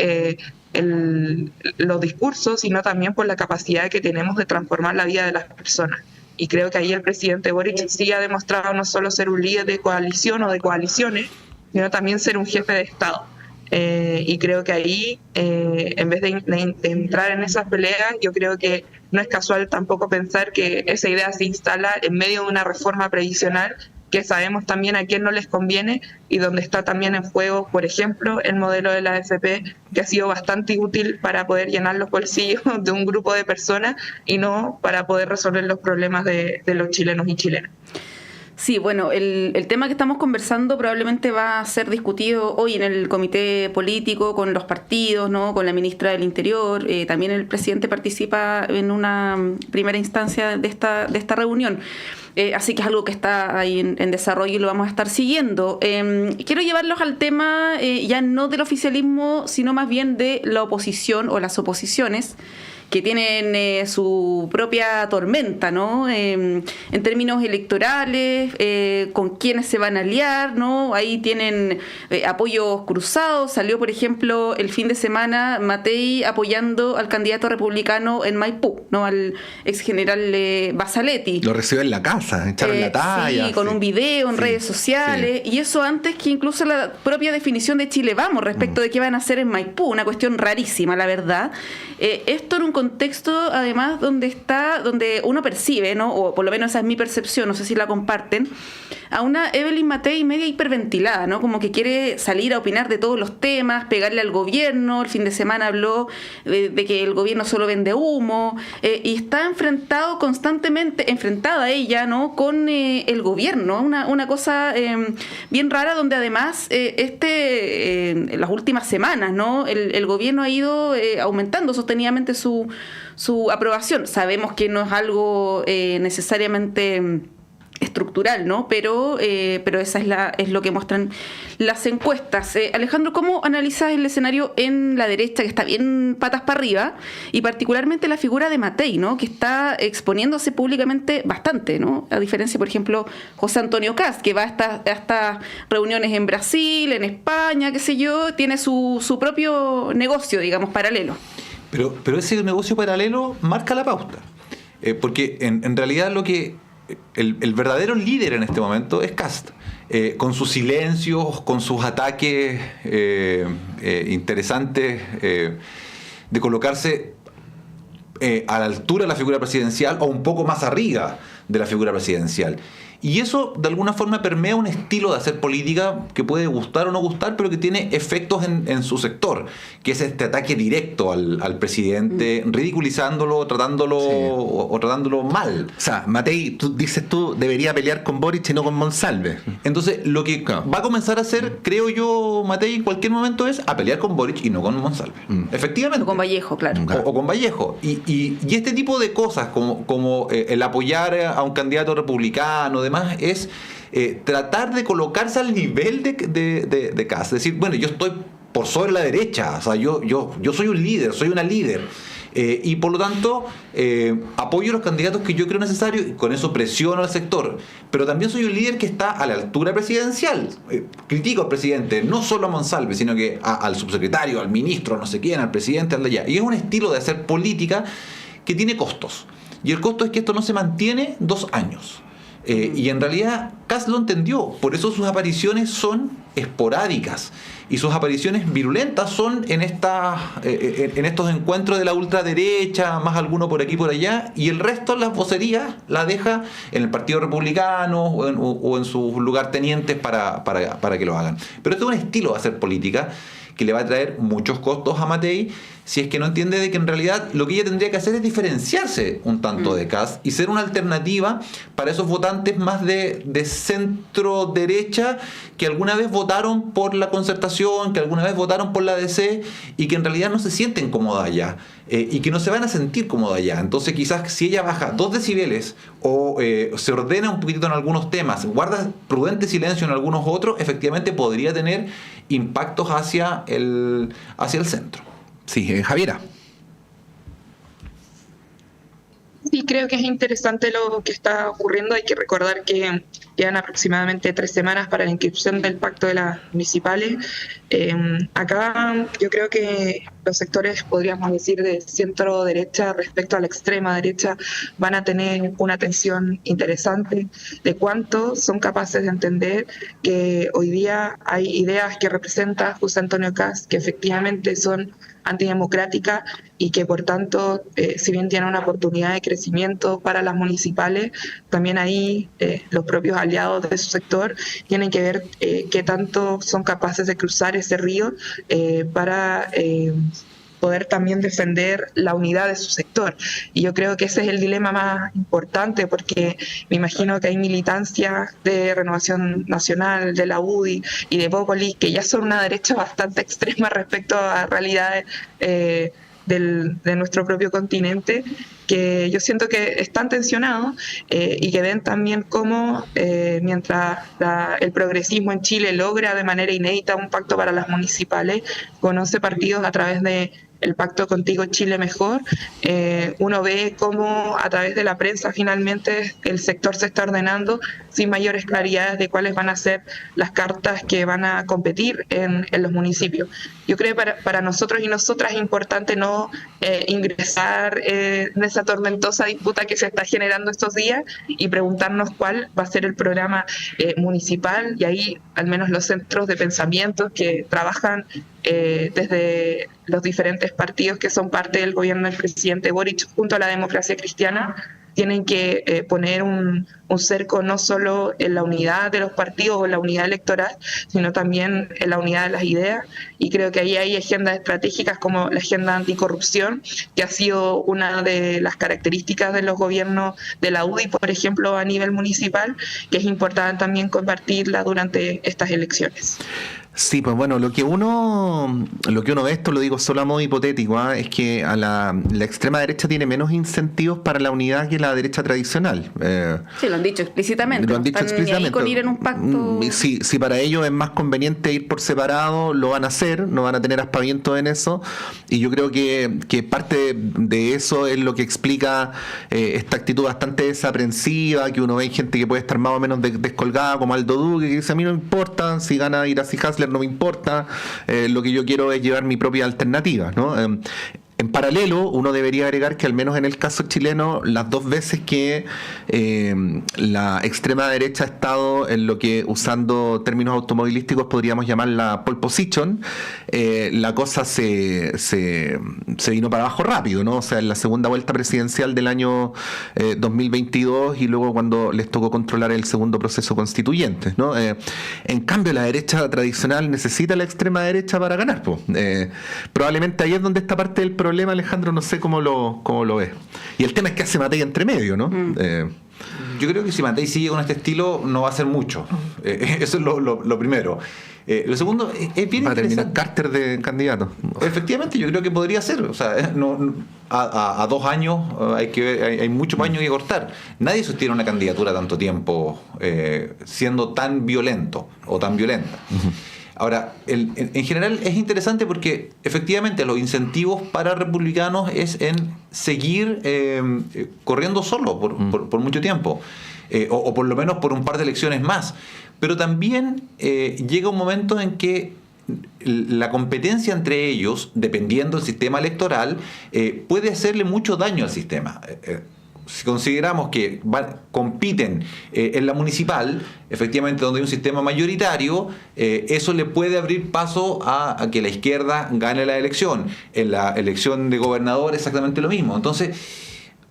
los discursos, sino también por la capacidad que tenemos de transformar la vida de las personas. Y creo que ahí el presidente Boric sí ha demostrado no solo ser un líder de coalición o de coaliciones, sino también ser un jefe de Estado. Y creo que ahí, en vez de entrar en esas peleas, yo creo que no es casual tampoco pensar que esa idea se instala en medio de una reforma previsional que sabemos también a quién no les conviene, y donde está también en juego, por ejemplo, el modelo de la AFP, que ha sido bastante útil para poder llenar los bolsillos de un grupo de personas y no para poder resolver los problemas de los chilenos y chilenas. Sí, bueno, el tema que estamos conversando probablemente va a ser discutido hoy en el comité político con los partidos, ¿no?, con la ministra del Interior. También el presidente participa en una primera instancia de esta reunión. Así que es algo que está ahí en desarrollo y lo vamos a estar siguiendo. Quiero llevarlos al tema ya no del oficialismo, sino más bien de la oposición o las oposiciones, que tienen su propia tormenta, ¿no? En términos electorales, con quiénes se van a aliar, ¿no? Ahí tienen apoyos cruzados. Salió, por ejemplo, el fin de semana Matei apoyando al candidato republicano en Maipú, ¿no?, al ex general Basaletti. Lo recibió en la casa, echaron la talla. Sí, con un video en redes sociales, y eso antes que incluso la propia definición de Chile Vamos respecto de qué van a hacer en Maipú, una cuestión rarísima, la verdad. Esto en un contexto, además, donde uno percibe, ¿no? O por lo menos esa es mi percepción, no sé si la comparten, a una Evelyn Matei media hiperventilada, ¿no? Como que quiere salir a opinar de todos los temas, pegarle al gobierno. El fin de semana habló de que el gobierno solo vende humo, y está enfrentada ella, ¿no? Con el gobierno, una cosa bien rara, donde además en las últimas semanas, ¿no? El gobierno ha ido aumentando sostenidamente su aprobación. Sabemos que no es algo necesariamente estructural, ¿no? Pero esa es lo que muestran las encuestas. Alejandro, ¿cómo analizas el escenario en la derecha, que está bien patas para arriba, y particularmente la figura de Matei, ¿no? Que está exponiéndose públicamente bastante, ¿no? A diferencia, por ejemplo, José Antonio Kast, que va a estas reuniones en Brasil, en España, qué sé yo, tiene su propio negocio, digamos, paralelo. Pero ese negocio paralelo marca la pauta. Porque en realidad lo que el verdadero líder en este momento es Kast, con sus silencios, con sus ataques interesantes de colocarse a la altura de la figura presidencial o un poco más arriba de la figura presidencial. Y eso de alguna forma permea un estilo de hacer política que puede gustar o no gustar, pero que tiene efectos en su sector, que es este ataque directo al presidente, ridiculizándolo, tratándolo mal. O sea, Matei, tú debería pelear con Boric y no con Monsalve. Entonces, lo que va a comenzar a hacer, creo yo, Matei, en cualquier momento es a pelear con Boric y no con Monsalve. Efectivamente. O con Vallejo, claro. O con Vallejo. Y este tipo de cosas, como el apoyar a un candidato republicano, demás, es tratar de colocarse al nivel de Kast. Es decir, bueno, yo estoy por sobre la derecha, o sea, yo soy un líder, soy una líder. Y por lo tanto apoyo los candidatos que yo creo necesarios y con eso presiono al sector, pero también soy un líder que está a la altura presidencial. Critico al presidente, no solo a Monsalve, sino que al subsecretario, al ministro, no sé quién, al presidente, al de allá. Y es un estilo de hacer política que tiene costos, y el costo es que esto no se mantiene 2 años. Y en realidad Kast lo entendió, por eso sus apariciones son esporádicas y sus apariciones virulentas son en estos encuentros de la ultraderecha, más alguno por aquí por allá, y el resto, las vocerías, la deja en el Partido Republicano o en sus lugartenientes para que lo hagan. Pero esto es un estilo de hacer política que le va a traer muchos costos a Matei, si es que no entiende de que en realidad lo que ella tendría que hacer es diferenciarse un tanto de Kast y ser una alternativa para esos votantes más de centro derecha que alguna vez votaron por la Concertación, que alguna vez votaron por la DC y que en realidad no se sienten cómodas allá y que no se van a sentir cómodas allá. Entonces quizás si ella baja 2 decibeles o se ordena un poquitito en algunos temas, guarda prudente silencio en algunos otros, efectivamente podría tener impactos hacia el centro. Sí, Javiera. Sí, creo que es interesante lo que está ocurriendo. Hay que recordar que quedan aproximadamente 3 semanas para la inscripción del pacto de las municipales. Acá yo creo que los sectores, podríamos decir, de centro derecha respecto a la extrema derecha van a tener una tensión interesante de cuánto son capaces de entender que hoy día hay ideas que representa José Antonio Kast que efectivamente son antidemocráticas y que por tanto, si bien tiene una oportunidad de crecimiento para las municipales, también ahí los propios aliados de su sector tienen que ver qué tanto son capaces de cruzar ese río para poder también defender la unidad de su sector. Y yo creo que ese es el dilema más importante, porque me imagino que hay militancia de Renovación Nacional, de la UDI y de Bópoli, que ya son una derecha bastante extrema respecto a realidades de nuestro propio continente, que yo siento que están tensionados y que ven también cómo mientras el progresismo en Chile logra de manera inédita un pacto para las municipales con 11 partidos a través de el pacto Contigo Chile Mejor, uno ve cómo a través de la prensa finalmente el sector se está ordenando sin mayores claridades de cuáles van a ser las cartas que van a competir en los municipios. Yo creo que para nosotros y nosotras es importante no ingresar en esa tormentosa disputa que se está generando estos días y preguntarnos cuál va a ser el programa municipal, y ahí al menos los centros de pensamiento que trabajan desde los diferentes partidos que son parte del gobierno del presidente Boric junto a la Democracia Cristiana, tienen que poner un cerco no solo en la unidad de los partidos o en la unidad electoral, sino también en la unidad de las ideas. Y creo que ahí hay agendas estratégicas como la agenda anticorrupción, que ha sido una de las características de los gobiernos de la UDI, por ejemplo, a nivel municipal, que es importante también compartirla durante estas elecciones. Sí, pues bueno, lo que uno ve, esto lo digo solo a modo hipotético, es que a la extrema derecha tiene menos incentivos para la unidad que la derecha tradicional. Sí, lo han dicho explícitamente. Lo han dicho explícitamente. Ni ahí con ir en un pacto. Si para ellos es más conveniente ir por separado, lo van a hacer, no van a tener aspavientos en eso. Y yo creo que parte de eso es lo que explica esta actitud bastante desaprensiva, que uno ve en gente que puede estar más o menos descolgada, como Aldo Duque, que dice: a mí no me importa si gana Iracy Hasler, no me importa, lo que yo quiero es llevar mi propia alternativa, ¿no? En paralelo, uno debería agregar que al menos en el caso chileno, las dos veces que la extrema derecha ha estado en lo que, usando términos automovilísticos, podríamos llamar la pole position, la cosa se vino para abajo rápido, ¿no? O sea, en la segunda vuelta presidencial del año 2022 y luego cuando les tocó controlar el segundo proceso constituyente, ¿no? En cambio, la derecha tradicional necesita la extrema derecha para ganar, pues. Probablemente ahí es donde está parte del problema, Alejandro, no sé cómo lo ves. Y el tema es que hace Matei entre medio, ¿no? Yo creo que si Matei sigue con este estilo no va a hacer mucho. Eso es lo primero. Lo segundo, es bien va a terminar interesante. Carter de candidato. Efectivamente, yo creo que podría ser. O sea, a 2 años hay muchos años que cortar. Nadie sostiene una candidatura tanto tiempo siendo tan violento o tan violenta. Ahora, en general es interesante porque efectivamente los incentivos para republicanos es en seguir corriendo solo por mucho tiempo, o por lo menos por un par de elecciones más. Pero también llega un momento en que la competencia entre ellos, dependiendo del sistema electoral, puede hacerle mucho daño al sistema. Si consideramos que compiten en la municipal, efectivamente donde hay un sistema mayoritario, eso le puede abrir paso a que la izquierda gane la elección. En la elección de gobernador exactamente lo mismo. Entonces,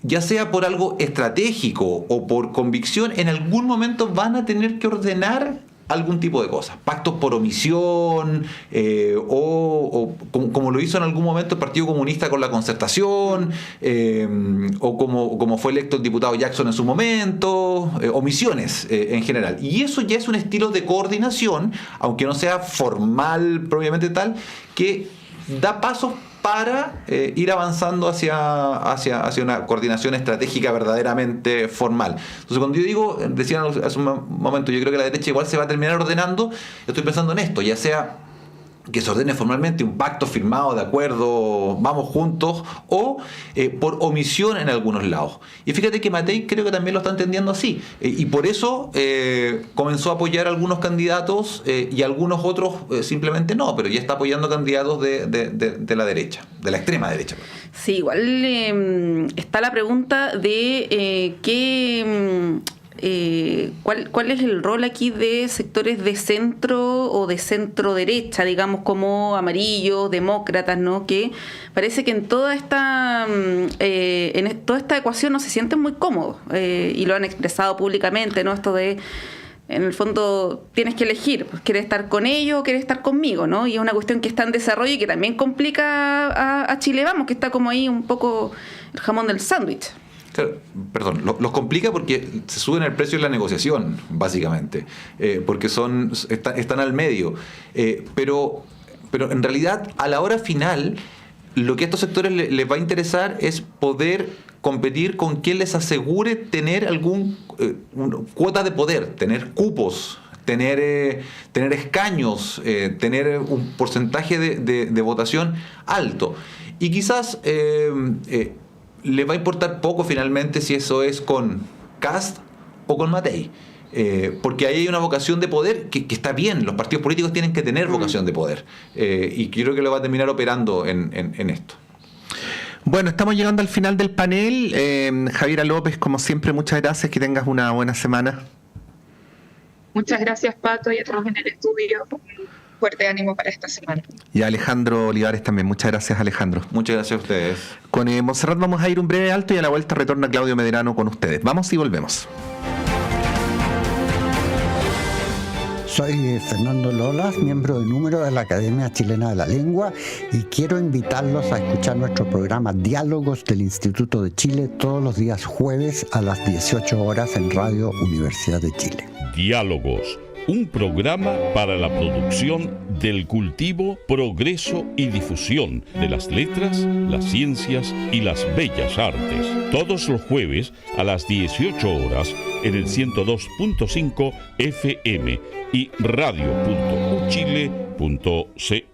ya sea por algo estratégico o por convicción, en algún momento van a tener que ordenar algún tipo de cosas, pactos por omisión, o como lo hizo en algún momento el Partido Comunista con la Concertación, o como fue electo el diputado Jackson en su momento, omisiones en general. Y eso ya es un estilo de coordinación, aunque no sea formal propiamente tal, que da pasos para ir avanzando hacia una coordinación estratégica verdaderamente formal. Entonces, cuando yo digo, decían hace un momento, yo creo que la derecha igual se va a terminar ordenando, estoy pensando en esto, ya sea que se ordene formalmente un pacto firmado de acuerdo, vamos juntos, o por omisión en algunos lados. Y fíjate que Matei creo que también lo está entendiendo así, y por eso comenzó a apoyar a algunos candidatos y algunos otros simplemente no, pero ya está apoyando candidatos de la derecha, de la extrema derecha. Sí, igual está la pregunta de ¿cuál es el rol aquí de sectores de centro o de centro derecha, digamos, como amarillos, demócratas, ¿no? Que parece que en toda esta ecuación no se sienten muy cómodos, y lo han expresado públicamente, ¿no? Esto de, en el fondo, tienes que elegir, pues, ¿quieres estar con ellos o quieres estar conmigo, ¿no? Y es una cuestión que está en desarrollo y que también complica a Chile Vamos, que está como ahí un poco el jamón del sándwich. Claro, perdón, los complica porque se suben el precio de la negociación, básicamente, porque están al medio. Pero en realidad, a la hora final, lo que a estos sectores les va a interesar es poder competir con quien les asegure tener cuota de poder, tener cupos, tener escaños, tener un porcentaje de votación alto. Y quizás le va a importar poco finalmente si eso es con Kast o con Matei. Porque ahí hay una vocación de poder que está bien, los partidos políticos tienen que tener vocación de poder, y creo que lo va a terminar operando en esto. Bueno, estamos llegando al final del panel. Javiera López, como siempre, muchas gracias, que tengas una buena semana. Muchas gracias, Pato, y a todos en el estudio fuerte ánimo para esta semana. Y a Alejandro Olivares también. Muchas gracias, Alejandro. Muchas gracias a ustedes. Con Montserrat vamos a ir un breve alto y a la vuelta retorna Claudio Medrano con ustedes. Vamos y volvemos. Soy Fernando Lolas, miembro de número de la Academia Chilena de la Lengua, y quiero invitarlos a escuchar nuestro programa Diálogos del Instituto de Chile todos los días jueves a las 18 horas en Radio Universidad de Chile. Diálogos, un programa para la producción del cultivo, progreso y difusión de las letras, las ciencias y las bellas artes. Todos los jueves a las 18 horas en el 102.5 FM y radio.uchile.cl.